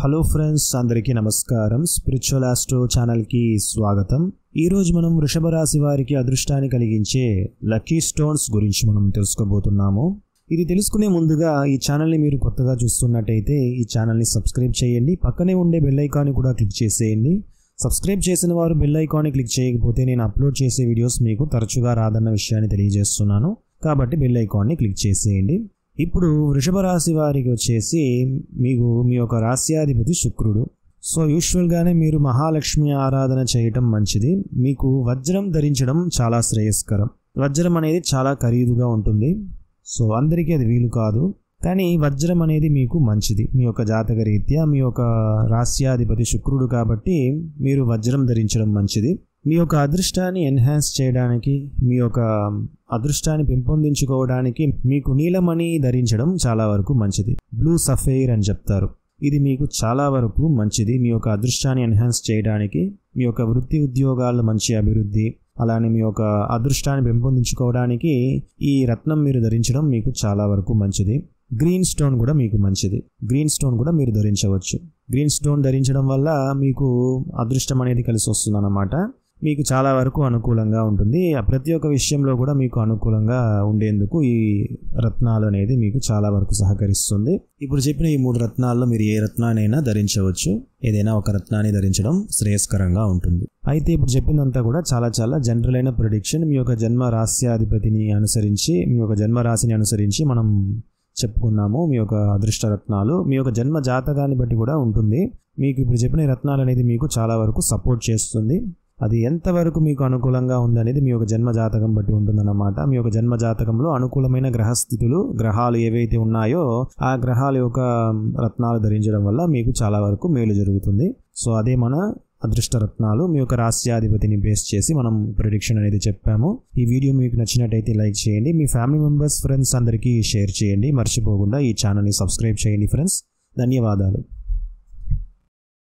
Hello friends, అందరికీ నమస్కారం. Spiritual astro ఛానల్కి స్వాగతం. ఈరోజు మనం వృషభ రాశి వారికి అదృష్టాన్ని కలిగించే లక్కీ స్టోన్స్ గురించి మనం తెలుసుకోబోతున్నాము. ఇది తెలుసుకునే ముందుగా ఈ ఛానల్ని మీరు కొత్తగా చూస్తున్నట్టయితే ఈ ఛానల్ని సబ్స్క్రైబ్ చేయండి. పక్కనే ఉండే బెల్ ఐకాన్ని కూడా క్లిక్ చేసేయండి. సబ్స్క్రైబ్ చేసిన వారు బెల్ ఐకాన్ని క్లిక్ చేయకపోతే నేను అప్లోడ్ చేసే వీడియోస్ మీకు తరచుగా రాదన్న విషయాన్ని తెలియజేస్తున్నాను. కాబట్టి బెల్ ఐకాన్ని క్లిక్ చేసేయండి. ఇప్పుడు వృషభ రాశి వారికి వచ్చేసి మీ యొక్క రాశ్యాధిపతి శుక్రుడు. సో యూజువల్గానే మీరు మహాలక్ష్మి ఆరాధన చేయటం మంచిది. మీకు వజ్రం ధరించడం చాలా శ్రేయస్కరం. వజ్రం అనేది చాలా ఖరీదుగా ఉంటుంది. సో అందరికీ అది వీలు కాదు, కానీ వజ్రం అనేది మీకు మంచిది. మీ యొక్క జాతక రీత్యా మీ యొక్క రాశ్యాధిపతి శుక్రుడు కాబట్టి మీరు వజ్రం ధరించడం మంచిది. మీ యొక్క అదృష్టాన్ని ఎన్హాన్స్ చేయడానికి, మీ యొక్క అదృష్టాన్ని పెంపొందించుకోవడానికి మీకు నీలమణి ధరించడం చాలా వరకు మంచిది. బ్లూ సఫైర్ అని చెప్తారు. ఇది మీకు చాలా వరకు మంచిది. మీ యొక్క అదృష్టాన్ని ఎన్హాన్స్ చేయడానికి, మీ యొక్క వృత్తి ఉద్యోగాల్లో మంచి అభివృద్ధి, అలానే మీ యొక్క అదృష్టాన్ని పెంపొందించుకోవడానికి ఈ రత్నం మీరు ధరించడం మీకు చాలా వరకు మంచిది. గ్రీన్ స్టోన్ కూడా మీకు మంచిది. గ్రీన్ స్టోన్ కూడా మీరు ధరించవచ్చు. గ్రీన్ స్టోన్ ధరించడం వల్ల మీకు అదృష్టం అనేది కలిసి వస్తుందన్నమాట. మీకు చాలా వరకు అనుకూలంగా ఉంటుంది. ప్రతి ఒక్క విషయంలో కూడా మీకు అనుకూలంగా ఉండేందుకు ఈ రత్నాలు అనేది మీకు చాలా వరకు సహకరిస్తుంది. ఇప్పుడు చెప్పిన ఈ 3 రత్నాల్లో మీరు ఏ రత్నానైనా ధరించవచ్చు. ఏదైనా ఒక రత్నాన్ని ధరించడం శ్రేయస్కరంగా ఉంటుంది. అయితే ఇప్పుడు చెప్పిందంతా కూడా చాలా జనరల్ అయిన ప్రిడిక్షన్. మీ యొక్క జన్మ రాశ్యాధిపతిని అనుసరించి, మీ యొక్క జన్మరాశిని అనుసరించి మనం చెప్పుకున్నాము. మీ యొక్క అదృష్ట రత్నాలు మీ యొక్క జన్మ జాతకాన్ని బట్టి కూడా ఉంటుంది. మీకు ఇప్పుడు చెప్పిన రత్నాలు అనేది మీకు చాలా వరకు సపోర్ట్ చేస్తుంది. అది ఎంతవరకు మీకు అనుకూలంగా ఉందనేది మీ యొక్క జన్మ జాతకం బట్టి ఉంటుందన్నమాట. మీ యొక్క జన్మ జాతకంలో అనుకూలమైన గ్రహస్థితులు, గ్రహాలు ఏవైతే ఉన్నాయో ఆ గ్రహాల యొక్క రత్నాలు ధరించడం వల్ల మీకు చాలా వరకు మేలు జరుగుతుంది. సో అదే మన అదృష్ట రత్నాలు. మీ యొక్క రాశ్యాధిపతిని బేస్ చేసి మనం ప్రిడిక్షన్ అనేది చెప్పాము. ఈ వీడియో మీకు నచ్చినట్టయితే లైక్ చేయండి. మీ ఫ్యామిలీ మెంబర్స్, ఫ్రెండ్స్ అందరికీ షేర్ చేయండి. మర్చిపోకుండా ఈ ఛానల్ని సబ్స్క్రైబ్ చేయండి ఫ్రెండ్స్. ధన్యవాదాలు.